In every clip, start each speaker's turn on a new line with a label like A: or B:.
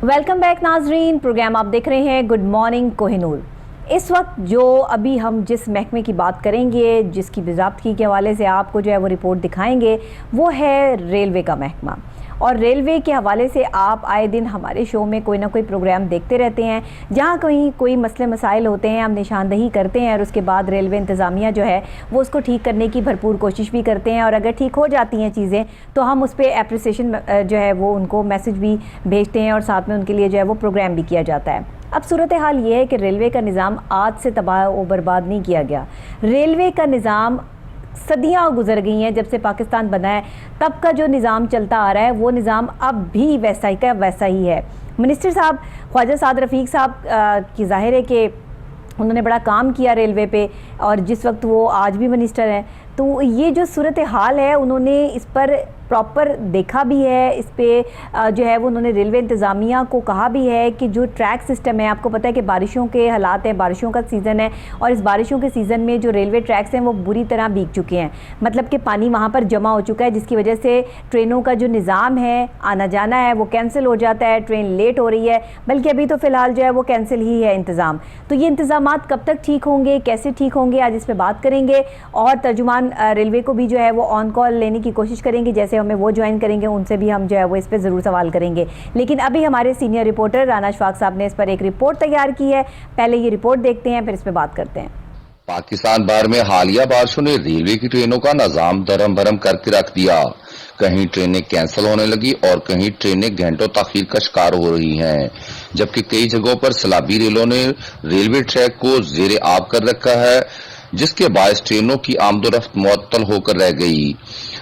A: Welcome back नाजरीन। Programme आप देख रहे हैं गुड मॉर्निंग कोहिनूर। इस वक्त जो अभी हम जिस महकमे की बात करेंगे, जिसकी बाज़ाब्तगी के हवाले से आपको जो है वो रिपोर्ट दिखाएंगे, वो है रेलवे का महकमा। और रेलवे के हवाले से आप आए दिन हमारे शो में कोई ना कोई प्रोग्राम देखते रहते हैं, जहाँ कहीं कोई मसले मसाइल होते हैं हम निशानदही करते हैं और उसके बाद रेलवे इंतज़ामिया जो है वो उसको ठीक करने की भरपूर कोशिश भी करते हैं। और अगर ठीक हो जाती हैं चीज़ें तो हम उस पर एप्रिसिएशन जो है वो उनको मैसेज भी भेजते हैं और साथ में उनके लिए जो है वो प्रोग्राम भी किया जाता है। अब सूरत हाल ये है कि रेलवे का निज़ाम आज से तबाह व बर्बाद नहीं किया गया। रेलवे का निज़ाम सदियां गुजर गई हैं, जब से पाकिस्तान बना है तब का जो निज़ाम चलता आ रहा है वो निज़ाम अब भी वैसा ही का वैसा ही है। मिनिस्टर साहब ख्वाजा साद रफ़ीक साहब की ज़ाहिर है कि उन्होंने बड़ा काम किया रेलवे पे, और जिस वक्त वो आज भी मिनिस्टर हैं तो ये जो सूरत हाल है उन्होंने इस पर प्रॉपर देखा भी है। इस पे जो है वो उन्होंने रेलवे इंतज़ामिया को कहा भी है कि जो ट्रैक सिस्टम है, आपको पता है कि बारिशों के हालात हैं, बारिशों का सीज़न है और इस बारिशों के सीज़न में जो रेलवे ट्रैक्स हैं वो बुरी तरह भीग चुके हैं। मतलब कि पानी वहाँ पर जमा हो चुका है, जिसकी वजह से ट्रेनों का जो निज़ाम है, आना जाना है, वो कैंसिल हो जाता है, ट्रेन लेट हो रही है। बल्कि अभी तो फ़िलहाल जो है वो कैंसिल ही है इंतज़ाम। तो ये इंतज़ामात कब तक ठीक होंगे, कैसे ठीक होंगे, आज इस पर बात करेंगे। और तर्जुमान रेलवे को भी जो है वो ऑन कॉल लेने की कोशिश करेंगे, जैसे हमें वो ज्वाइन करेंगे उनसे भी हम जो है वो इस पे ज़रूर सवाल करेंगे। लेकिन अभी हमारे सीनियर रिपोर्टर राना अशफाक साहब ने इस पर एक रिपोर्ट तैयार की है। पहले ये रिपोर्ट देखते हैं, फिर इस पे बात करते हैं।
B: पाकिस्तान भर में हालिया बारिशों ने रेलवे की ट्रेनों का निजाम दरम भरम करके रख दिया। कहीं ट्रेनें कैंसिल होने लगी और कहीं ट्रेनें घंटों ताखीर का शिकार हो रही हैं, जबकि कई जगहों पर सैलाबी रेलों ने रेलवे ट्रैक को जेर आब कर रखा है, जिसके बायस ट्रेनों की आमदोरफ्त मुअत्तल होकर रह गई।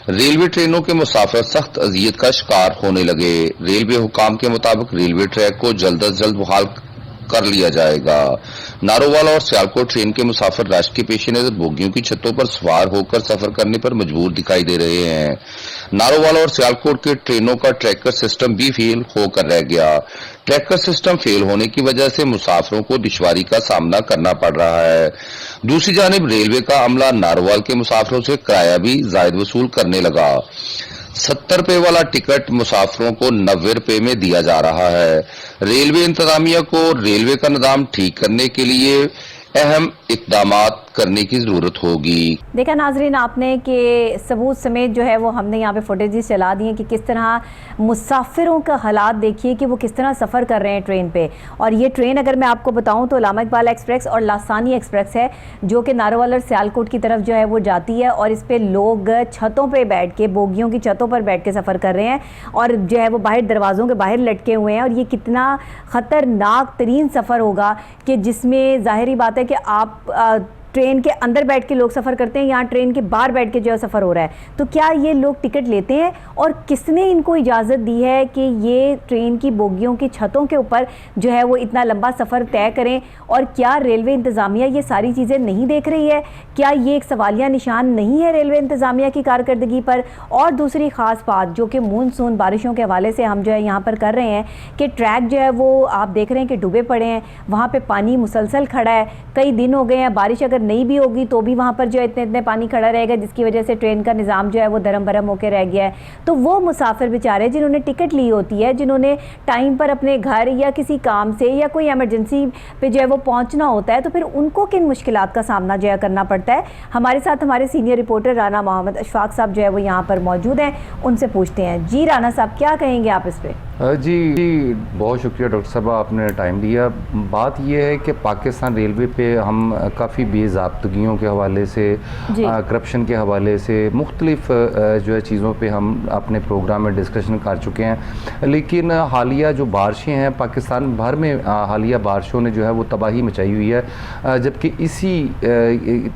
B: रेलवे ट्रेनों के मुसाफिर सख्त अजियत का शिकार होने लगे। रेलवे हुकाम के मुताबिक रेलवे ट्रैक को जल्द अज जल्द बहाल कर लिया जाएगा। नारोवाल और सियालकोट ट्रेन के मुसाफिर रश के पेश नजर बोगियों की छतों पर सवार होकर सफर करने पर मजबूर दिखाई दे रहे हैं। नारोवाल और सियालकोट के ट्रेनों का ट्रैकर सिस्टम भी फेल होकर रह गया। ट्रैकर सिस्टम फेल होने की वजह से मुसाफिरों को दुश्वारी का सामना करना पड़ रहा है। दूसरी जानिब रेलवे का अमला नारोवाल के मुसाफिरों से किराया भी जायद वसूल करने लगा। 70 रुपए वाला टिकट मुसाफिरों को 90 रुपए में दिया जा रहा है। रेलवे इंतजामिया को रेलवे का निजाम ठीक करने के लिए अहम इकदामात करने की जरूरत होगी।
A: देखा नाजरीन आपने कि सबूत समेत जो है वो हमने यहाँ पे फुटेजेस चला दिए कि किस तरह मुसाफिरों का हालात देखिए कि वो किस तरह सफ़र कर रहे हैं ट्रेन पे। और ये ट्रेन अगर मैं आपको बताऊँ तो अल्लामा इकबाल एक्सप्रेस और लासानी एक्सप्रेस है, जो कि नारोवाल और सियालकोट की तरफ जो है वो जाती है। और इस पर लोग छतों पर बैठ के, बोगियों की छतों पर बैठ के सफ़र कर रहे हैं और जो है वो बाहर दरवाज़ों के बाहर लटके हुए हैं। और ये कितना ख़तरनाक तरीन सफ़र होगा कि जिसमें ज़ाहिरी बात है कि आप ट्रेन के अंदर बैठ के लोग सफ़र करते हैं, यहाँ ट्रेन के बाहर बैठ के जो है सफ़र हो रहा है। तो क्या ये लोग टिकट लेते हैं और किसने इनको इजाज़त दी है कि ये ट्रेन की बोगियों की छतों के ऊपर जो है वो इतना लंबा सफ़र तय करें? और क्या रेलवे इंतज़ामिया ये सारी चीज़ें नहीं देख रही है? क्या ये एक सवालिया निशान नहीं है रेलवे इंतज़ामिया की कारकर्दगी पर? और दूसरी ख़ास बात जो कि मानसून बारिशों के हवाले से हम जो है यहाँ पर कर रहे हैं कि ट्रैक जो है वो आप देख रहे हैं कि डूबे पड़े हैं, वहाँ पर पानी मुसलसल खड़ा है, कई दिन हो गए हैं। बारिश अगर नहीं भी होगी तो भी वहाँ पर जो इतने इतने पानी खड़ा रहेगा, जिसकी वजह से ट्रेन का निज़ाम जो है वो धर्म भरम होकर रह गया है। तो वो मुसाफिर बेचारे जिन्होंने टिकट ली होती है, जिन्होंने टाइम पर अपने घर या किसी काम से या कोई एमरजेंसी पे जो है वो पहुँचना होता है, तो फिर उनको किन मुश्किलात का सामना जो है करना पड़ता है। हमारे साथ हमारे सीनियर रिपोर्टर राना मोहम्मद अशफाक साहब जो है वो यहाँ पर मौजूद हैं, उनसे पूछते हैं। जी राना साहब, क्या कहेंगे आप इस पर?
C: जी बहुत शुक्रिया डॉक्टर साहब, आपने टाइम दिया। बात यह है कि पाकिस्तान रेलवे पे हम काफ़ी बेज़ाब्तगियों के हवाले से, करप्शन के हवाले से, मुख्तलिफ जो है चीज़ों पे हम अपने प्रोग्राम में डिस्कशन कर चुके हैं। लेकिन हालिया जो बारिशें हैं, पाकिस्तान भर में हालिया बारिशों ने जो है वो तबाही मचाई हुई है। जबकि इसी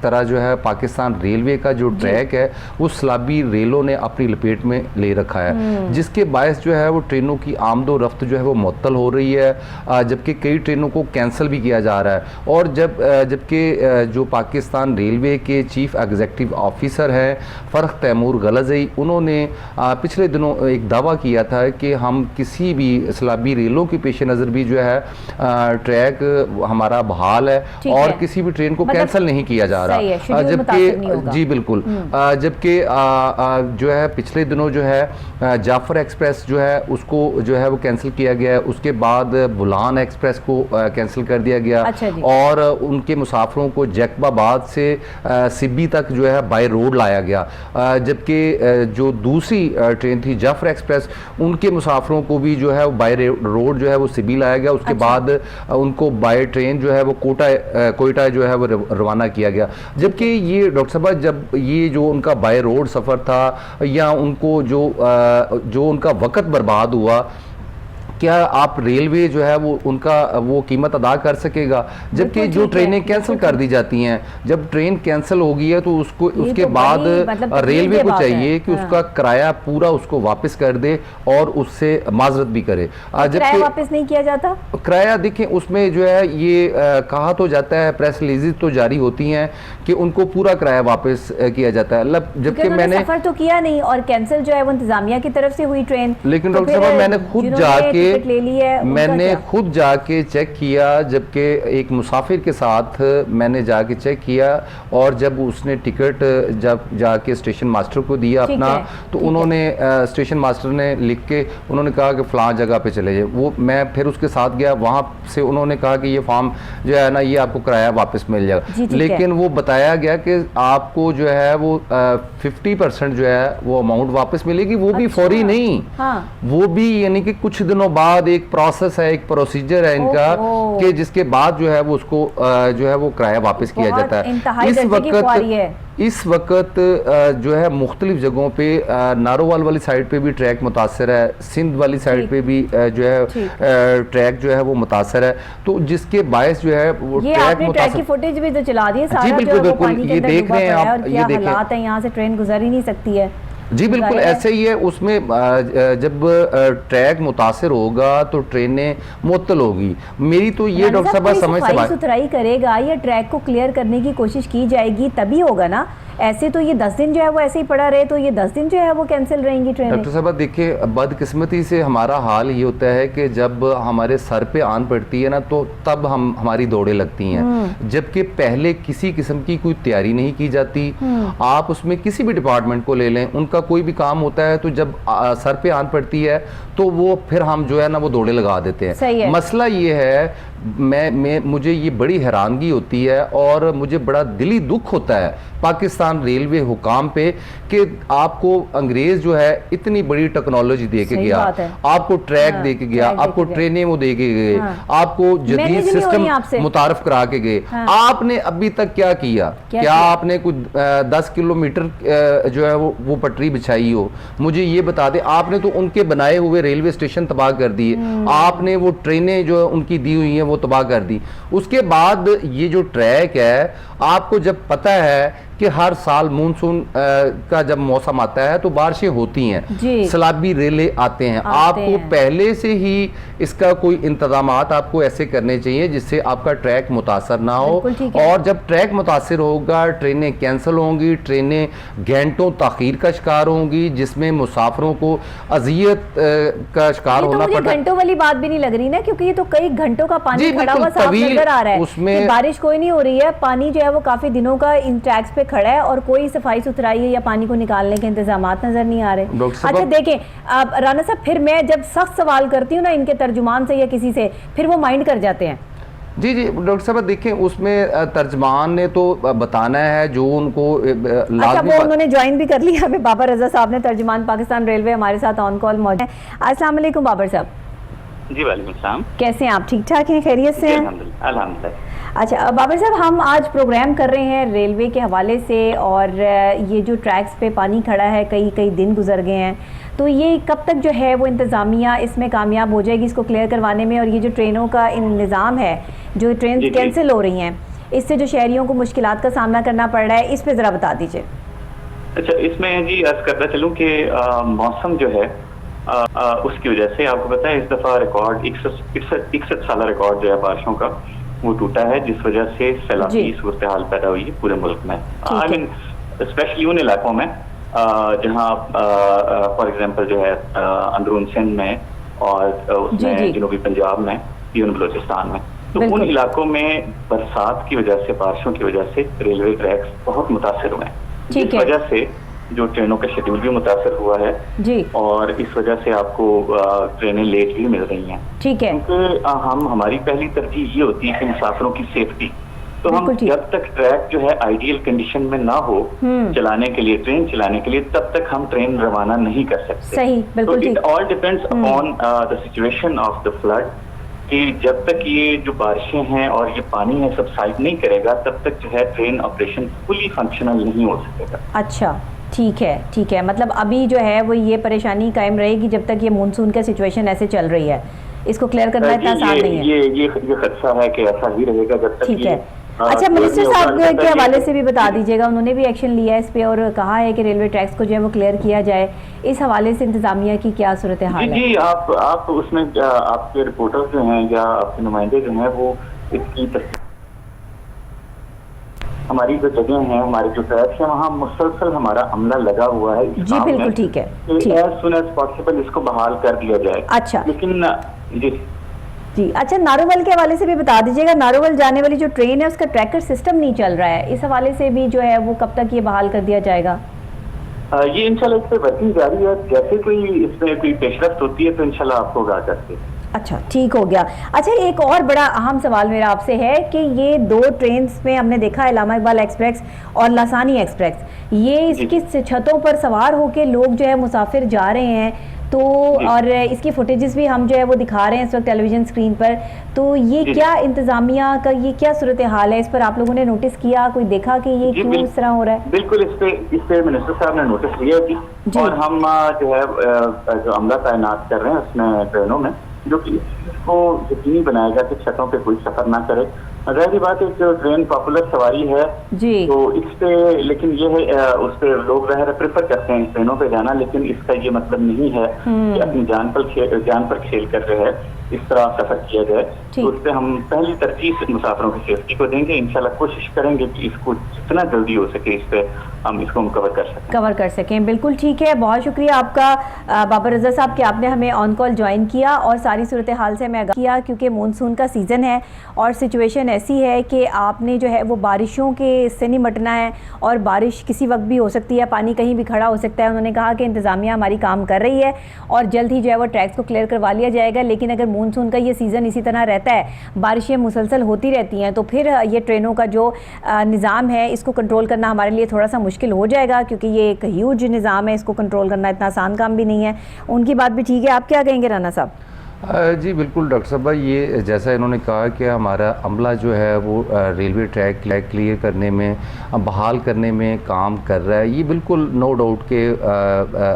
C: तरह जो है पाकिस्तान रेलवे का जो ट्रैक है वो सैलाबी रेलों ने अपनी लपेट में ले रखा है, जिसके बायस जो है वो ट्रेनों की आमदो रफ्त जो है वो मुअत्तल हो रही है, जबकि कई ट्रेनों को कैंसिल भी किया जा रहा है। और जबकि जो पाकिस्तान रेलवे के चीफ एग्जीक्यूटिव ऑफिसर हैं फ़र्ख तैमूर गलज़ई, उन्होंने पिछले दिनों एक दावा किया था कि हम किसी भी सैलाबी रेलों के पेश नज़र भी जो है ट्रैक हमारा बहाल है और किसी भी ट्रेन को कैंसिल नहीं किया जा रहा। जबकि जी बिल्कुल, जबकि जो है पिछले दिनों जो है जाफर एक्सप्रेस जो है उसको जो है वो कैंसिल किया गया है। उसके बाद बुलान एक्सप्रेस को कैंसिल कर दिया गया।
A: अच्छा जी।
C: और उनके मुसाफिरों को जैकबाबाद से सिब्बी तक जो है बाय रोड लाया गया, जबकि जो दूसरी ट्रेन थी जाफर एक्सप्रेस, उनके मुसाफिरों को भी जो है बाय रोड जो है वो सिब्बी लाया गया। उसके बाद उनको बाय ट्रेन जो है वो कोयटा जो है वो रवाना किया गया। जबकि ये डॉक्टर साहब जब ये जो उनका बाय रोड सफ़र था या उनको जो उनका वक्त बर्बाद हुआ, क्या आप रेलवे जो है वो उनका वो कीमत अदा कर सकेगा? जबकि जो ट्रेनें कैंसिल कर दी जाती हैं, जब ट्रेन कैंसिल हो गई है तो उसके बाद रेलवे को चाहिए कि उसका किराया पूरा उसको वापस कर दे और उससे माजरत भी करे।
A: किराया वापस नहीं किया जाता?
C: किराया देखें, उसमें जो है ये कहा तो जाता है, प्रेस रिलीज तो जारी होती हैं कि उनको पूरा किराया वापस किया जाता है। जबकि मैंने
A: सफर तो किया नहीं और कैंसिल जो है वो इंतजामिया की तरफ से हुई ट्रेन।
C: लेकिन डॉक्टर साहब मैंने खुद जाके खुद जाके चेक किया, जबकि एक मुसाफिर के साथ मैंने जाके चेक किया, और जब उसने टिकट जब जाके स्टेशन मास्टर को दिया अपना, तो उन्होंने स्टेशन मास्टर ने लिख के उन्होंने कहा कि फलां जगह पे चले जाए। वो मैं फिर उसके साथ गया, वहाँ से उन्होंने कहा कि ये फॉर्म जो है ना ये आपको किराया वापस मिल जाएगा। लेकिन वो बताया गया कि आपको जो है वो 50% जो है वो अमाउंट वापस मिलेगी, वो भी फौरी नहीं। वो भी यानी कि कुछ दिनों बाद एक प्रोसेस है, एक प्रोसीजर है इनका कि जिसके बाद जो है वो उसको जो है वो किराया वापस किया जाता है। इस वक्त जो है मुख्तलिफ जगहों पे नारोवाल वाली साइड पे भी ट्रैक मुतासर है, सिंध वाली साइड पे भी जो है ट्रैक जो है वो मुतासर है, तो जिसके बायस जो है वो
A: ट्रैक की फुटेज भी तो चला दी है सारा,
C: बिल्कुल ये देख रहे हैं आप, ये देखें
A: हालात है, यहाँ से ट्रेन गुजर ही नहीं सकती है।
C: जी बिल्कुल ऐसे ही है। उसमें जब ट्रैक मुतासिर होगा तो ट्रेनें मुअत्तल होगी। मेरी तो ये डॉक्टर साहब समझ से
A: सुथराई करेगा या ट्रैक को क्लियर करने की कोशिश की जाएगी तभी होगा ना। ऐसे तो ये 10 दिन जो है वो ऐसे ही पड़ा रहे तो ये 10 दिन जो है वो कैंसिल रहेंगी ट्रेनें।
C: डॉक्टर साहब देखिए, बदकिस्मती से हमारा हाल ये होता है कि जब हमारे सर पे आन पड़ती है ना तो तब हमारी दौड़ें लगती हैं, जबकि पहले किसी किस्म की कोई तैयारी नहीं की जाती। आप उसमें किसी भी डिपार्टमेंट को ले लें, उनका कोई भी काम होता है तो जब सर पे आन पड़ती है तो वो फिर हम जो है ना वो दौड़े लगा देते हैं। मसला ये है, मुझे ये बड़ी हैरानगी होती है और मुझे बड़ा दिली दुख होता है पाकिस्तान रेलवे हुकाम पे कि आपको अंग्रेज जो है इतनी बड़ी टेक्नोलॉजी दे के गया, आपको ट्रैक दे के गया, आपको ट्रेनें वो दे के गए, आपको जदीद सिस्टम मुतारफ करा के गए। आपने अभी तक क्या किया? क्या आपने कुछ 10 किलोमीटर जो है वो पटरी बिछाई हो? मुझे ये बता दें। आपने तो उनके बनाए हुए रेलवे स्टेशन तबाह कर दिए, आपने वो ट्रेनें जो उनकी दी हुई हैं वो तबाह कर दी। उसके बाद ये जो ट्रैक है, आपको जब पता है कि हर साल मानसून का जब मौसम आता है तो बारिशें होती हैं, सैलाबी रेले आते हैं, आपको पहले से ही इसका कोई इंतजामात आपको ऐसे करने चाहिए जिससे आपका ट्रैक मुतासर ना हो। और जब ट्रैक मुतासर होगा, ट्रेनें कैंसिल होंगी, ट्रेनें घंटों ताखीर का शिकार होंगी, जिसमें मुसाफिरों को अजियत का शिकार होना पड़ता है।
A: घंटों वाली बात भी नहीं लग रही ना, क्योंकि ये तो कई घंटों का पानी खड़ा हुआ साफ नजर आ रहा है। उसमें बारिश कोई नहीं हो रही है, पानी जो है वो काफी दिनों का इन ट्रैक्स पे खड़ा है और कोई सफाई सुथराई या पानी को निकालने के इंतजामात नजर नहीं आ रहे। अच्छा देखें राना साहब, फिर मैं जब सख्त सवाल करती हूँ ना इनके तर्जुमान से या किसी से, फिर वो माइंड कर जाते हैं।
C: जी डॉक्टर साहब देखें, उसमें तर्जमान ने तो बताना है जो उनको
A: अच्छा, वो उन्होंने ज्वाइन भी कर लिया। हमें बाबर रजा साहब ने, तर्जमान पाकिस्तान रेलवे, हमारे साथ ऑन कॉल मौजूद है। अस्सलाम वालेकुम बाबर साहब।
D: जी वालेकुम सलाम।
A: कैसे हैं आप? ठीक ठाक हैं, खैरियत से हैं?
D: अल्हम्दुलिल्लाह।
A: अच्छा बाबर साहब, हम आज प्रोग्राम कर रहे हैं रेलवे के हवाले से, और ये जो ट्रैक्स पे पानी खड़ा है, कई दिन गुजर गए हैं, तो ये कब तक जो है वो इंतज़ामिया इसमें कामयाब हो जाएगी इसको क्लियर करवाने में? और ये जो ट्रेनों का निज़ाम है, जो ट्रेन कैंसिल हो रही हैं, इससे जो शहरियों को मुश्किलात का सामना करना पड़ रहा है, इस पर ज़रा बता दीजिए।
D: अच्छा, इसमें जी अर्ज करता चलूँ कि मौसम जो है उसकी वजह से आपको पता है इस दफ़ा रिकॉर्ड 61 साल रिकॉर्ड जो है बारिशों का वो टूटा है, जिस वजह से सैलाबी सूरत हाल पैदा हुई है पूरे मुल्क में। आई मीन स्पेशली उन इलाकों में जहाँ फॉर एग्जांपल जो है अंदरून सिंध में और उसमें जनूबी पंजाब में, यून बलोचिस्तान में, तो उन इलाकों में बरसात की वजह से, बारिशों की वजह से रेलवे ट्रैक्स बहुत मुतासिर हुए हैं, जिस वजह से जो ट्रेनों का शेड्यूल भी मुतासर हुआ है
A: जी,
D: और इस वजह से आपको ट्रेनें लेट भी मिल रही हैं।
A: ठीक है,
D: क्योंकि हमारी पहली तरजीह ये होती है कि मुसाफिरों की सेफ्टी, तो हम
A: बिल्कुल ठीक।
D: जब तक ट्रैक जो है आइडियल कंडीशन में ना हो चलाने के लिए, ट्रेन चलाने के लिए, तब तक हम ट्रेन रवाना नहीं कर सकते।
A: सही, बिल्कुल
D: तो
A: ठीक।
D: It all depends upon the situation of the flood, कि जब तक ये जो बारिशें हैं और ये पानी है सबसाइड नहीं करेगा, तब तक जो है ट्रेन ऑपरेशन फुली फंक्शनल नहीं हो सकेगा।
A: अच्छा, ठीक है, ठीक है। मतलब अभी जो है वो ये परेशानी कायम रहेगी जब तक ये मानसून का सिचुएशन ऐसे चल रही है। इसको क्लियर करना इतना आसान नहीं है।
D: ये खदशा है कि ऐसा ही रहेगा जब तक
A: ठीक
D: ये,
A: है। अच्छा, मिनिस्टर साहब के हवाले से भी बता दीजिएगा, उन्होंने भी एक्शन लिया है इस पे और कहा है कि रेलवे ट्रैक्स को जो है वो क्लियर किया जाए। इस हवाले से इंतजामिया की क्या सूरत हाल है?
D: जी, आप उसमें आपके रिपोर्टर्स जो हैं या आपके नुमाइंदे जो हैं वो इसकी हमारी जो जगह हैं, हमारे जो ट्रैक्स हैं, वहाँ मुसलसल हमारा अमला लगा हुआ है।
A: जी बिल्कुल ठीक है, ठीक।
D: एज सुन एज पॉसिबल इसको बहाल कर दिया जाए।
A: अच्छा,
D: लेकिन जी,
A: अच्छा, नारोवल के हवाले से भी बता दीजिएगा, नारोवल जाने वाली जो ट्रेन है उसका ट्रैकर सिस्टम नहीं चल रहा है, इस हवाले से भी जो है वो कब तक ये बहाल कर दिया जाएगा?
D: ये इंशाल्लाह इस पे वर्किंग जारी है, जैसे कोई इसमें कोई पेशरफ्त होती है तो इंशाल्लाह आपको आगाह करते हैं।
A: अच्छा, ठीक हो गया। अच्छा, एक और बड़ा अहम सवाल मेरा आपसे है कि ये दो ट्रेन्स में हमने देखा है, इलामा इकबाल एक्सप्रेस और लासानी एक्सप्रेस, ये इसकी छतों पर सवार होकर लोग जो है मुसाफिर जा रहे हैं, तो और इसकी फुटेजेस भी हम जो है वो दिखा रहे हैं इस वक्त टेलीविजन स्क्रीन पर। तो ये क्या इंतजामिया का ये क्या सूरत हाल है? इस पर आप लोगों ने नोटिस किया, कोई देखा कि ये क्यों इस तरह हो रहा है?
D: बिल्कुल, इस पे मिनिस्टर साहब ने नोटिस लिया थी और हम जो है जो अमला तैनात कर रहे हैं उसमें ट्रेनों में, जो कि इसको यकीनी बनाएगा कि छतों पे कोई सफर ना करे। जाहिर बात है, जो ट्रेन पॉपुलर सवारी है
A: जी,
D: तो इस पे, लेकिन ये है उस पे लोग प्रेफर करते हैं ट्रेनों पे जाना, लेकिन इसका ये मतलब नहीं है कि अपनी जान पर खेल कर जो है इस तरह सफर किया जाए। तो उस पर हम पहली तरजीह मुसाफिरों की सेफ्टी को देंगे। इंशाल्लाह कोशिश करेंगे कि इसको जितना जल्दी हो सके इस पे हम इसको कवर कर सकें।
A: बिल्कुल ठीक है, बहुत शुक्रिया आपका बाबर रज़ा साहब कि आपने हमें ऑन कॉल ज्वाइन किया और सारी सूरत हाल से हमें आगाह किया, क्योंकि मानसून का सीज़न है और सिचुएशन ऐसी है कि आपने जो है वो बारिशों के इससे निपटना है और बारिश किसी वक्त भी हो सकती है, पानी कहीं भी खड़ा हो सकता है। उन्होंने कहा कि इंतज़ामिया हमारी काम कर रही है और जल्द ही जो है वो ट्रैक्स को क्लियर करवा लिया जाएगा। लेकिन अगर मानसून का ये सीज़न इसी तरह रहता है, बारिशें मुसलसल होती रहती हैं, तो फिर ये ट्रेनों का जो निज़ाम है इसको कंट्रोल करना हमारे लिए थोड़ा सा मुश्किल हो जाएगा, क्योंकि ये एक ह्यूज निज़ाम है, इसको कंट्रोल करना इतना आसान काम भी नहीं है। उनकी बात भी ठीक है। आप क्या कहेंगे राना साहब?
C: जी बिल्कुल डॉक्टर साहब, ये जैसा इन्होंने कहा कि हमारा अमला जो है वो रेलवे ट्रैक क्लियर करने में, बहाल करने में काम कर रहा है, ये बिल्कुल नो डाउट के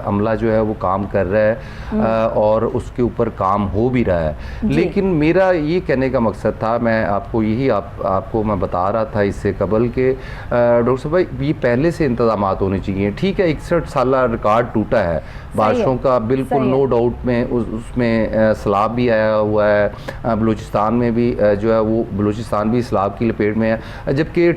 C: अमला जो है वो काम कर रहा है और उसके ऊपर काम हो भी रहा है। लेकिन मेरा ये कहने का मकसद था, मैं आपको यही आपको मैं बता रहा था इससे कबल के डॉक्टर साहब भाई, ये पहले से इंतजाम होने चाहिए। ठीक है, 61 साल रिकॉर्ड टूटा है बारिशों का, बिल्कुल नो डाउट में उसमें सैलाब भी आया हुआ है, बलूचिस्तान में भी जो है वो बलूचिस्तान भी सैलाब की लपेट में है, जबकि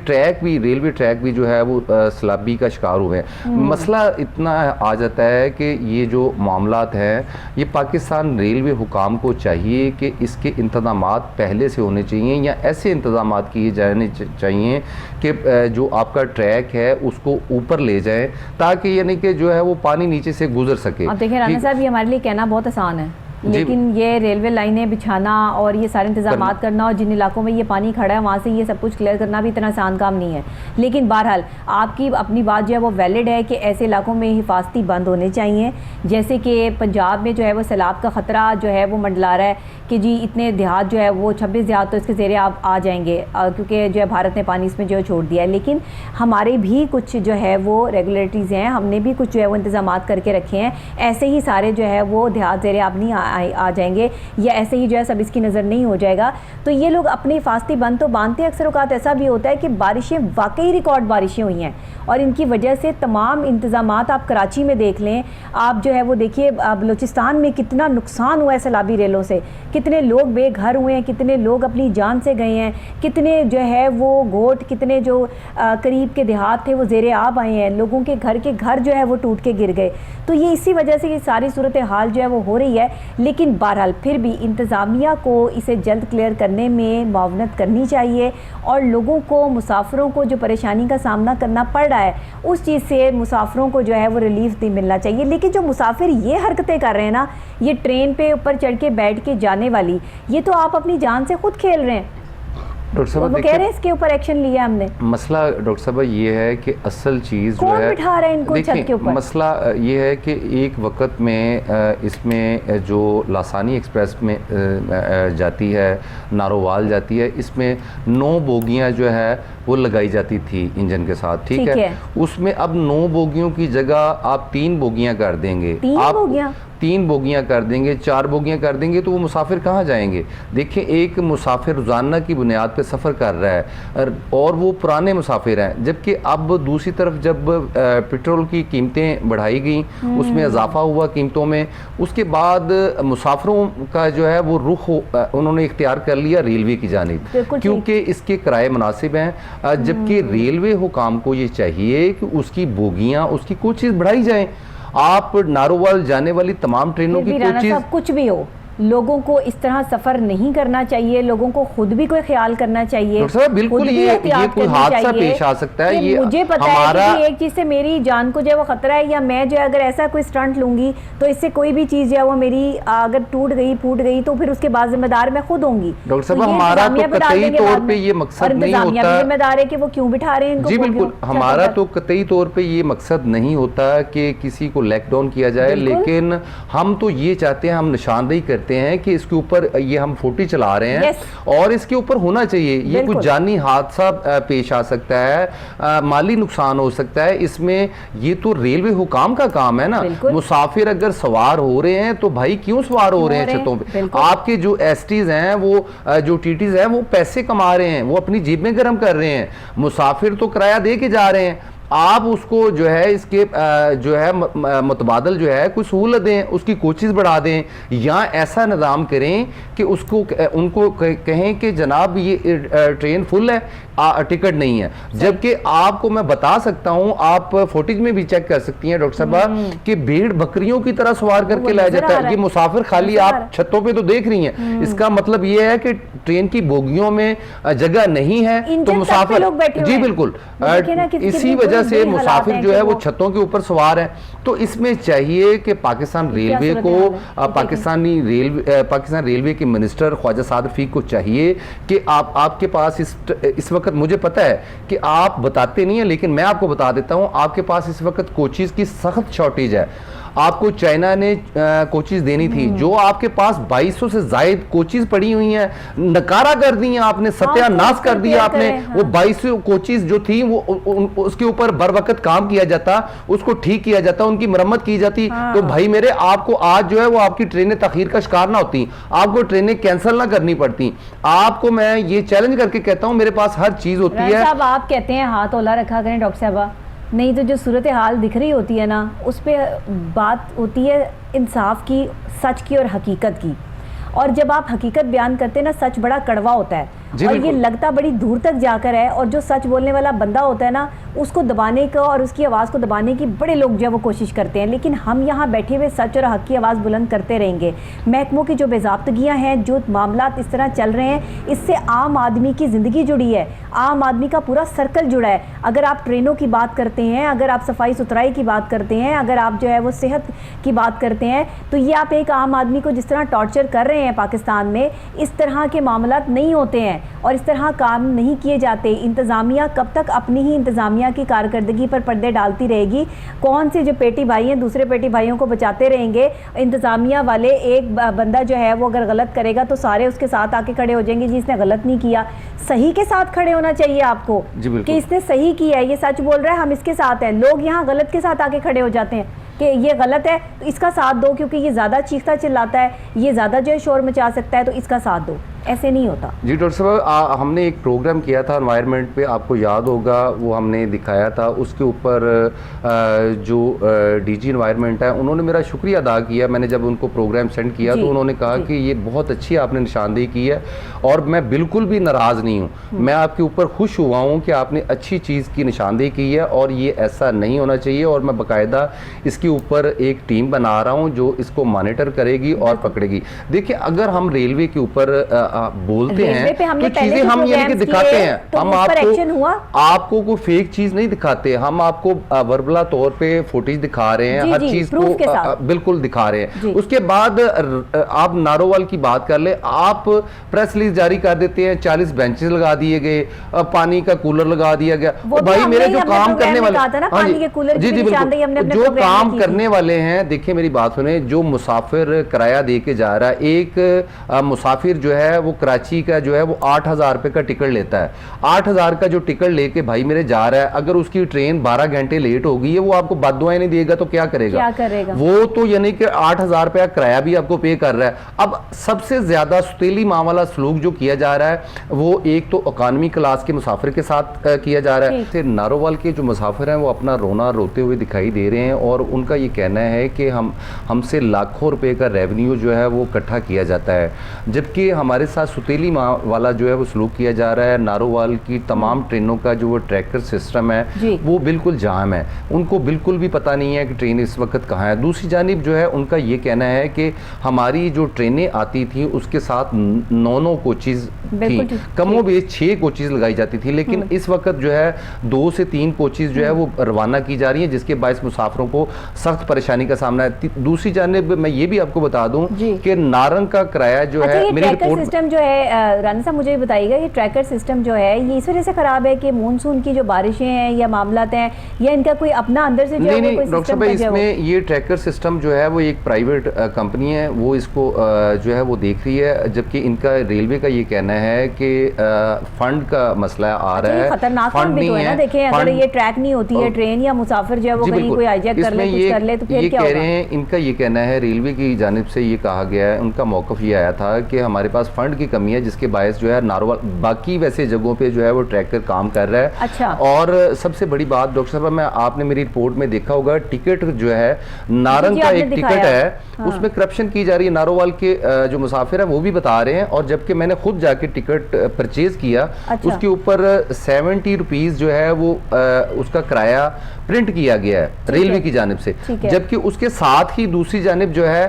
C: रेलवे ट्रैक भी जो है वो सैलाबी का शिकार हुए हैं। मसला इतना आ जाता है कि ये जो मामलात हैं, ये पाकिस्तान रेलवे हुकाम को चाहिए कि इसके इंतज़ामात पहले से होने चाहिए या ऐसे इंतज़ामात किए जाने चाहिए कि जो आपका ट्रैक है उसको ऊपर ले जाएं, ताकि यानी कि जो है वो पानी नीचे से गुजर सके।
A: अब देखिए राना साहब, ये हमारे लिए कहना बहुत आसान है, लेकिन ये रेलवे लाइनें बिछाना और ये सारे इंतजाम करना और जिन इलाकों में ये पानी खड़ा है वहाँ से ये सब कुछ क्लियर करना भी इतना आसान काम नहीं है। लेकिन बहरहाल आपकी अपनी बात जो है वो वैलिड है कि ऐसे इलाकों में हिफाजती बंद होने चाहिए, जैसे कि पंजाब में जो है वो सैलाब का ख़तरा जो है वो मंडला रहा है कि जी इतने देहात जो है वो 26 देहात तो इसके ज़ेरे आ जाएंगे, क्योंकि जो है भारत ने पानी इसमें जो है छोड़ दिया है। लेकिन हमारे भी कुछ जो है वो रेगुलेटरीज़ हैं, हमने भी कुछ जो है वो इंतजाम करके रखे हैं। ऐसे ही सारे जो है वो देहात ज़ेरे अब नहीं आ जाएंगे या ऐसे ही जो है सब इसकी नज़र नहीं हो जाएगा। तो ये लोग अपनी हिफाजती बंद तो बांधते हैं, अक्सर औकात ऐसा भी होता है कि बारिशें वाकई रिकॉर्ड बारिशें हुई हैं और इनकी वजह से तमाम इंतजामात आप कराची में देख लें, आप जो है वो देखिए बलूचिस्तान में कितना नुकसान हुआ है सैलाबी रेलों से, कितने लोग बेघर हुए हैं, कितने लोग अपनी जान से गए हैं, कितने जो है वो गोट, कितने जो करीब के देहात थे वो ज़ेरे आब आए हैं, लोगों के घर जो है वो टूट के गिर गए। तो ये इसी वजह से ये सारी सूरत हाल जो है वो हो रही है। लेकिन बहरहाल फिर भी इंतज़ामिया को इसे जल्द क्लियर करने में मुआवनत करनी चाहिए और लोगों को, मुसाफिरों को जो परेशानी का सामना करना पड़ रहा है उस चीज़ से मुसाफिरों को जो है वो रिलीफ मिलना चाहिए। लेकिन जो मुसाफिर ये हरकतें कर रहे हैं ना, ये ट्रेन पे ऊपर चढ़ के बैठ के जाने वाली, ये तो आप अपनी जान से खुद खेल रहे हैं।
C: डॉक्टर साहब
A: वो कह रहे हैं इसके ऊपर एक्शन लिया हमने।
C: मसला डॉक्टर साहब ये है कि असल चीज़ जो
A: कौन
C: है,
A: बिठा रहा है इनको छत के ऊपर?
C: मसला ये है कि एक वक्त में इसमें जो लासानी एक्सप्रेस में जाती है, नारोवाल जाती है, इसमें 9 बोगियां जो है वो लगाई जाती थी इंजन के साथ, ठीक है? उसमें अब 9 बोगियों की जगह आप 3 बोगियां कर देंगे। 3 बोगियां कर देंगे, 4 बोगियां कर देंगे, तो वो मुसाफिर कहाँ जाएंगे? देखिए, एक मुसाफिर रोज़ाना की बुनियाद पे सफ़र कर रहा है और वो पुराने मुसाफिर हैं, जबकि अब दूसरी तरफ जब पेट्रोल की कीमतें बढ़ाई गई, उसमें इजाफा हुआ कीमतों में, उसके बाद मुसाफिरों का जो है वो रुख उन्होंने इख्तियार कर लिया रेलवे की जानिब, क्योंकि इसके किराए मुनासिब हैं। जबकि रेलवे हुकाम को ये चाहिए कि उसकी बोगियाँ, उसकी कोचेज़ बढ़ाई जाएँ। आप नारोवाल जाने वाली तमाम ट्रेनों की कोचेज़,
A: कुछ भी हो, लोगों को इस तरह सफ़र नहीं करना चाहिए, लोगों को खुद भी कोई ख्याल करना चाहिए।
C: बिल्कुल, ये कोई हादसा पेश आ सकता है। ये
A: मुझे पता है कि एक चीज़ से मेरी जान को जो है वो खतरा है, या मैं जो है अगर ऐसा कोई स्टंट लूंगी तो इससे कोई भी चीज़ जो है वो मेरी अगर टूट गई, फूट गई, तो फिर उसके बाद जिम्मेदार मैं खुद होंगी।
C: डॉक्टर साहब, हमारा तो कतई तौर पे ये मकसद नहीं होता,
A: जिम्मेदार है कि वो क्यों बिठा रहे हैं इनको।
C: जी बिल्कुल, हमारा तो कतई तौर पे ये मकसद नहीं होता कि किसी को लैकडाउन किया जाए, लेकिन हम तो ये चाहते हैं, हम निशानदेही करते हैं कि इसके ऊपर ये हम 40 चला रहे हैं और इसके ऊपर होना चाहिए। ये कुछ जानी हादसा पेश आ सकता है, माली नुकसान हो सकता है इसमें, ये तो रेलवे हुकाम का काम है ना। मुसाफिर अगर सवार हो रहे हैं तो भाई क्यों सवार हो रहे हैं छतों पे? आपके जो एसटीज हैं, वो जो टीटीज हैं, वो पैसे कमा रहे हैं, वो अपनी जेब में गर्म कर रहे हैं। मुसाफिर तो किराया दे के जा रहे हैं, आप उसको जो है इसके जो है मुतबादल जो है कोई सहूलत दें, उसकी कोचेज़ बढ़ा दें, या ऐसा निज़ाम करें कि उसको उनको कहें कि जनाब ये ट्रेन फुल है, टिकट नहीं है। जबकि आपको मैं बता सकता हूं, आप फुटेज में भी चेक कर सकती हैं डॉक्टर साहब, कि भेड़ बकरियों की तरह सवार करके लाया जाता है। ये मुसाफिर खाली आप छतों पे तो देख रही हैं, इसका मतलब ये है कि ट्रेन की बोगियों में जगह नहीं है, तो मुसाफिर, जी बिल्कुल, इसी वजह से मुसाफिर जो है वो छतों के ऊपर सवार है। तो इसमें चाहिए कि पाकिस्तान रेलवे को, पाकिस्तान रेलवे के मिनिस्टर ख्वाजा साद रफीक को चाहिए कि आपके पास इस वक्त, मुझे पता है कि आप बताते नहीं हैं, लेकिन मैं आपको बता देता हूं, आपके पास इस वक्त कोचेज़ की सख्त शॉर्टेज है। आपको चाइना ने कोचेज़ देनी थी, जो आपके पास 2200 से जायद कोचेज़ पड़ी हुई हैं, नकारा कर दी हैं आपने, सत्यानाश कर दिया आपने। वो 2200 कोचेज़ जो थी वो उसके ऊपर बर वक्त काम किया जाता, उसको ठीक किया जाता, उनकी मरम्मत की जाती, तो भाई मेरे आपको आज जो है वो आपकी ट्रेनें तखीर का शिकार ना होती, आपको ट्रेनें कैंसिल ना करनी पड़ती। आपको मैं ये चैलेंज करके कहता हूँ, मेरे पास हर चीज़ होती है।
A: आप कहते हैं हाथ ओला रखा करें डॉक्टर साहब, नहीं तो जो सूरत हाल दिख रही होती है ना, उस पर बात होती है इंसाफ की, सच की और हकीकत की। और जब आप हकीकत बयान करते हैं ना, सच बड़ा कड़वा होता है और ये लगता बड़ी दूर तक जाकर है, और जो सच बोलने वाला बंदा होता है ना, उसको दबाने का और उसकी आवाज़ को दबाने की बड़े लोग जो है वो कोशिश करते हैं। लेकिन हम यहाँ बैठे हुए सच और हक की आवाज़ बुलंद करते रहेंगे। महकमों की जो बेज़ाब्तगियाँ हैं, जो मामला इस तरह चल रहे हैं, इससे आम आदमी की ज़िंदगी जुड़ी है, आम आदमी का पूरा सर्कल जुड़ा है। अगर आप ट्रेनों की बात करते हैं, अगर आप सफाई सुथराई की बात करते हैं, अगर आप जो है वो सेहत की बात करते हैं, तो ये आप एक आम आदमी को जिस तरह टॉर्चर कर रहे हैं पाकिस्तान में, इस तरह के मामला नहीं होते हैं और इस तरह काम नहीं किए जाते। इंतज़ामिया कब तक अपनी ही इंतज़ामिया की कारकर्दगी पर पर्दे डालती रहेगी? कौन से जो पेटी भाई हैं दूसरे पेटी भाइयों को बचाते रहेंगे? इंतज़ामिया वाले, एक बंदा जो है वो अगर गलत करेगा तो सारे उसके साथ आके खड़े हो जाएंगे, जिसने गलत नहीं किया। सही के साथ खड़े होना चाहिए आपको कि इसने सही किया है, ये सच बोल रहा है, हम इसके साथ हैं। लोग यहाँ गलत के साथ आके खड़े हो जाते हैं कि ये गलत है तो इसका साथ दो, क्योंकि ये ज़्यादा चीखता चिल्लाता है, ये ज़्यादा जो है शोर मचा सकता है, तो इसका साथ दो। ऐसे नहीं होता।
C: जी डॉक्टर साहब, हमने एक प्रोग्राम किया था एनवायरनमेंट पे, आपको याद होगा, वो हमने दिखाया था। उसके ऊपर जो डीजी एनवायरनमेंट है उन्होंने मेरा शुक्रिया अदा किया। मैंने जब उनको प्रोग्राम सेंड किया तो उन्होंने कहा कि ये बहुत अच्छी आपने निशानदेही की है और मैं बिल्कुल भी नाराज़ नहीं हूँ। मैं आपके ऊपर खुश हुआ हूँ कि आपने अच्छी चीज़ की निशानदेही की है और ये ऐसा नहीं होना चाहिए, और मैं बाकायदा इसके ऊपर एक टीम बना रहा हूँ जो इसको मॉनिटर करेगी और पकड़ेगी। देखिए, अगर हम रेलवे के ऊपर बोलते हैं तो चीजें हम यानी कि दिखाते हैं,
A: तो
C: हम आपको कोई फेक चीज नहीं दिखाते, हम आपको वर्बला तौर पे फुटेज दिखा रहे हैं, हर चीज को बिल्कुल दिखा रहे हैं। उसके बाद आप नारोवाल की बात कर ले, आप प्रेस रिलीज जारी कर देते हैं, 40 बेंचेस लगा दिए गए, पानी का कूलर लगा दिया गया। भाई मेरे जो काम करने वाले, जी जी बिल्कुल, जो काम करने वाले हैं, देखिए मेरी बात सुने, जो मुसाफिर किराया दे के जा रहा है, एक मुसाफिर जो है वो कराची का जो है वो 8,000 रुपए का टिकट लेता है। 8,000 का जो टिकट लेके भाई मेरे जा रहा है, अगर उसकी ट्रेन 12 घंटे लेट हो गई है, वो आपको बददुआएं नहीं देगा तो क्या करेगा? वो तो यानी कि 8,000 रुपया किराया भी आपको पे कर रहा है। अब सबसे ज्यादा सुतीली माँ वाला सलूक जो किया जा रहा है वो एक तो इकॉनमी क्लास के मुसाफिर के साथ किया जा रहा है। नारोवाल के जो मुसाफिर हैं वो अपना रोना रोते हुए दिखाई दे रहे हैं और उनका ये कहना है कि हमसे लाखों रुपए का रेवेन्यू जो है वो इकट्ठा किया जाता है, जबकि हमारे साथ सुतीली माँ वाला जो है वो सलूक किया जा रहा है। नारोवाल की तमाम ट्रेनों का जो वो ट्रैकर सिस्टम है वो बिल्कुल जाम है, उनको बिल्कुल भी पता नहीं है कि ट्रेन इस वक्त कहाँ है। दूसरी जानिब जो है उनका ये कहना है कि हमारी जो ट्रेनें आती थी उसके साथ 9 कोचेज थी, कमो बेश 6 कोचेज लगाई जाती थी, लेकिन इस वक्त जो है 2 से 3 कोचेज जो है वो रवाना की जा रही है, जिसके बायस मुसाफिरों को सख्त परेशानी का सामना है। दूसरी जानिब मैं ये भी आपको बता दूं कि नारंग का किराया जो है, मेरी रिपोर्ट
A: सिस्टम जो है, राना साहब मुझे बताइएगा, ये ट्रैकर सिस्टम जो है ये इस वजह से खराब है कि मानसून की जो बारिशें हैं या मामलात हैं, या इनका कोई अपना अंदर से जो है
C: नहीं डॉक्टर साहब, इसमें ये ट्रैकर सिस्टम जो है वो एक प्राइवेट कंपनी है, वो इसको जो है वो देख रही है, जबकि इनका रेलवे का ये कहना है कि फंड का मसला आ रहा है।
A: खतरनाक फंड भी तो है ना, देखें अगर ये ट्रैक नहीं होती है ट्रेन या मुसाफिर जो है वो कहीं कोई हाईजैक कर ले, कुछ कर ले, तो फिर क्या होगा?
C: कह रहे हैं, इनका ये कहना है, रेलवे की जानिब से ये कहा गया है, उनका मौक़िफ़ ये आया था कि हमारे पास फंड की कमी है, जिसके बायस जो है नारोवाल बाकी वैसे जगहों पे जो है वो ट्रैकर काम कर रहा है।
A: अच्छा।
C: और सबसे बड़ी बात डॉक्टर साहब, मैं आपने मेरी रिपोर्ट में देखा होगा, टिकट जो है नारंग का एक टिकट है, उसमें करप्शन की जा रही है। नारोवाल के जो मुसाफिर है वो भी बता रहे हैं, और जबकि मैंने खुद जाके टिकट परचेज किया, उसके ऊपर 70 रुपीज जो है वो उसका किराया प्रिंट किया गया है रेलवे की जानिब से, जबकि उसके साथ ही दूसरी जानिब जो है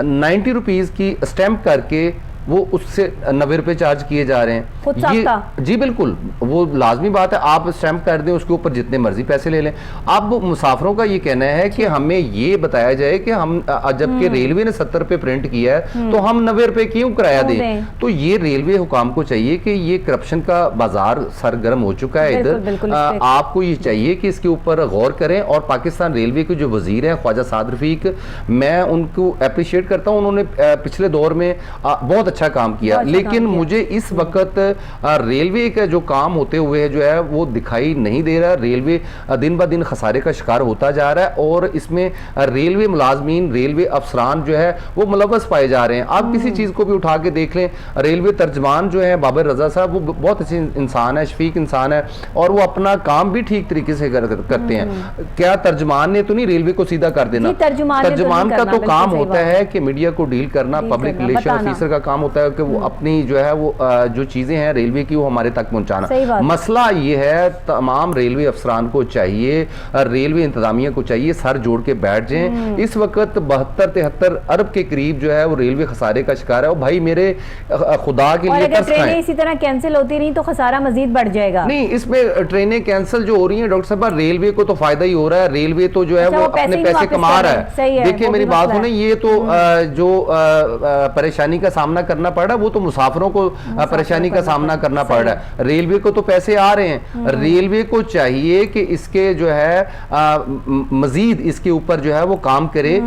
C: 90 रुपीज की स्टैंप करके वो उससे 90 रुपए चार्ज किए जा रहे हैं। ये जी बिल्कुल, वो लाजमी बात है, आप स्टैंप कर दें, उसके ऊपर जितने मर्जी पैसे ले लें। अब मुसाफिरों का ये कहना है कि हमें ये बताया जाए कि हम जबकि रेलवे ने 70 रुपए प्रिंट किया है तो हम 90 रुपए क्यों किराया दें? तो ये रेलवे हुकाम को चाहिए कि ये करप्शन का बाजार सरगर्म हो चुका है इधर, आपको ये चाहिए कि इसके ऊपर गौर करें। और पाकिस्तान रेलवे के जो वजीर हैं ख्वाजा साद रफीक, मैं उनको अप्रिशिएट करता हूँ, उन्होंने पिछले दौर में बहुत अच्छा काम किया, लेकिन मुझे इस वक्त रेलवे का जो काम होते हुए जो है वो दिखाई नहीं दे रहा। रेलवे दिन ब दिन खसारे का शिकार होता जा रहा है और इसमें रेलवे मुलाजमीन, रेलवे अफसरान जो है वो मुलव्वस पाए जा रहे हैं। आप किसी चीज को भी उठा के देख लें, रेलवे तर्जमान जो है बाबर रजा साहब, वो बहुत अच्छे इंसान है, शफीक इंसान है, और वो अपना काम भी ठीक तरीके से करते हैं। क्या तर्जमान ने तो नहीं रेलवे को सीधा कर देना, तर्जमान का तो काम होता है कि मीडिया को डील करना, पब्लिक रिलेशन ऑफिसर का काम होता है कि वो अपनी जो है वो जो चीजें हैं रेलवे की वो हमारे तक पहुंचाना। मसला ये है, तमाम रेलवे अफसरान को चाहिए, रेलवे इंतजामिया को चाहिए, सर जोड़ के बैठ जाएं। इस वक्त 72-73 अरब के करीब जो है वो रेलवे खसारे का शिकार है। और भाई मेरे खुदा के लिए
A: अगर ट्रेनें इसी तरह कैंसिल होती रही तो खसारा मजीद बढ़ जाएगा।
C: नहीं, इसमें ट्रेनें कैंसिल जो हो रही है डॉक्टर साहब, रेलवे को तो फायदा ही हो रहा है, रेलवे तो जो है वो अपने पैसे कमा रहा है। देखिए मेरी बात सुने, ये तो जो परेशानी का सामना करना पड़ रहा है वो तो मुसाफिरों को परेशानी का सामना करना पड़ रहा है। रेलवे को तो पैसे आ रहे हैं, रेलवे को चाहिए कि इसके जो है मजीद इसके ऊपर जो है वो काम करे।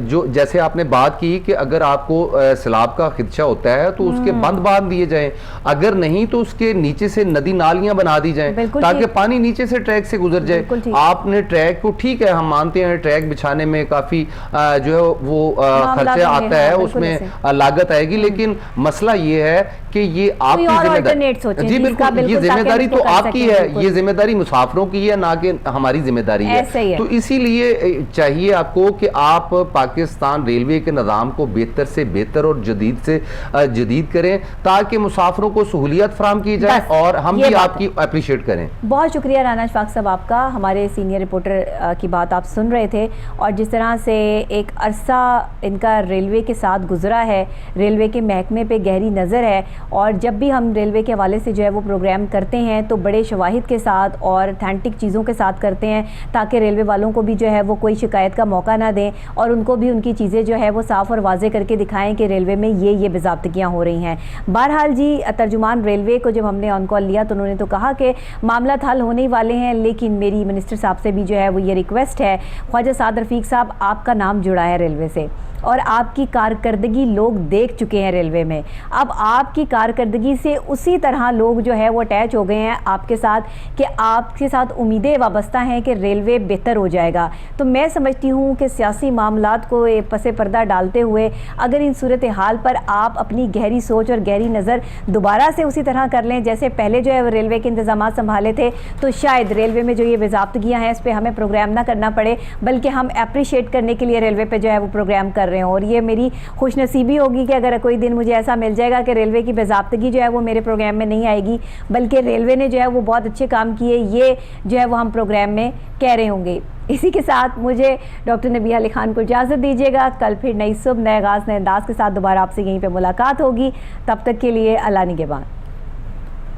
C: जो जैसे आपने बात की कि अगर आपको सैलाब का खदशा होता है तो उसके बंद बांध दिए जाएं, अगर नहीं तो उसके नीचे से नदी नालियां बना दी जाएं ताकि पानी नीचे से ट्रैक से गुजर जाए। आपने ट्रैक को, ठीक है हम मानते हैं ट्रैक बिछाने में काफी जो है वो खर्चा आता है, उसमें लागत आएगी, लेकिन मसला ये है कि ये आपकी
A: alternate सोचें,
C: जी
A: जिसका
C: बिल्कुल, ये
A: बिल्कुल
C: जिम्मेदारी
A: ताकि
C: तो
A: इसको कर
C: आपकी
A: सकें,
C: है,
A: बिल्कुल।
C: ये जिम्मेदारी मुसाफिरों की है, ना कि हमारी जिम्मेदारी
A: ऐसे ही
C: है।
A: है।
C: तो इसीलिए चाहिए आपको कि आप पाकिस्तान रेलवे के निज़ाम को बेहतर से बेहतर और जदीद से जदीद करें, ताकि मुसाफिरों को सहूलियत फराम की जाए
A: बस,
C: और हम
A: ये
C: भी
A: बात
C: आपकी अप्रिशिएट करें।
A: बहुत शुक्रिया राना अशफाक साहब आपका, हमारे सीनियर रिपोर्टर की बात आप सुन रहे थे, और जिस तरह से एक अरसा इनका रेलवे के साथ गुजरा है, रेलवे के महकमे पे गहरी नज़र है, और जब भी हम रेलवे के हवाले से जो है वो प्रोग्राम करते हैं तो बड़े शवाहिद के साथ और ऑथेंटिक चीज़ों के साथ करते हैं, ताकि रेलवे वालों को भी जो है वो कोई शिकायत का मौका ना दें, और उनको भी उनकी चीज़ें जो है वो साफ़ और वाज़े करके दिखाएं कि रेलवे में ये बेज़ाब्तगियाँ हो रही हैं। बहरहाल जी, तर्जुमान रेलवे को जब हमने ऑन कॉल लिया तो उन्होंने तो कहा कि मामला हल होने ही वाले हैं, लेकिन मेरी मिनिस्टर साहब से भी जो है वो ये रिक्वेस्ट है, ख्वाजा साद रफ़ीक साहब, आपका नाम जुड़ा है रेलवे से और आपकी कारकर्दगी लोग देख चुके हैं रेलवे में। अब आपकी कारकर्दगी से उसी तरह लोग जो है वो अटैच हो गए हैं आपके साथ कि आपके साथ उम्मीदें वाबस्ता हैं कि रेलवे बेहतर हो जाएगा। तो मैं समझती हूँ कि सियासी मामलात को पसे पर्दा डालते हुए अगर इन सूरत हाल पर आप अपनी गहरी सोच और गहरी नज़र दोबारा से उसी तरह कर लें जैसे पहले जो है रेलवे के इंतजाम संभाले थे, तो शायद रेलवे में जो ये बेज़ाब्तगियाँ हैं इस पर हमें प्रोग्राम ना करना पड़े, बल्कि हम अप्रिशिएट करने के लिए रेलवे पे जो है वो प्रोग्राम कर रहे हों। और ये मेरी खुशनसीबी होगी कि अगर कोई दिन मुझे ऐसा मिल जाएगा कि रेलवे की बेज़ाब्तगी जो है वो मेरे प्रोग्राम में नहीं आएगी, बल्कि रेलवे ने जो है वो बहुत अच्छे काम किए, ये जो है वो हम प्रोग्राम में कह रहे होंगे। इसी के साथ मुझे डॉक्टर नबिया अली खान को इजाज़त दीजिएगा। कल फिर नई सुबह, नए आगाज़, नए अंदाज़ के साथ दोबारा आपसे यहीं पे मुलाकात होगी। तब तक के लिए अल्लाह निगहबान।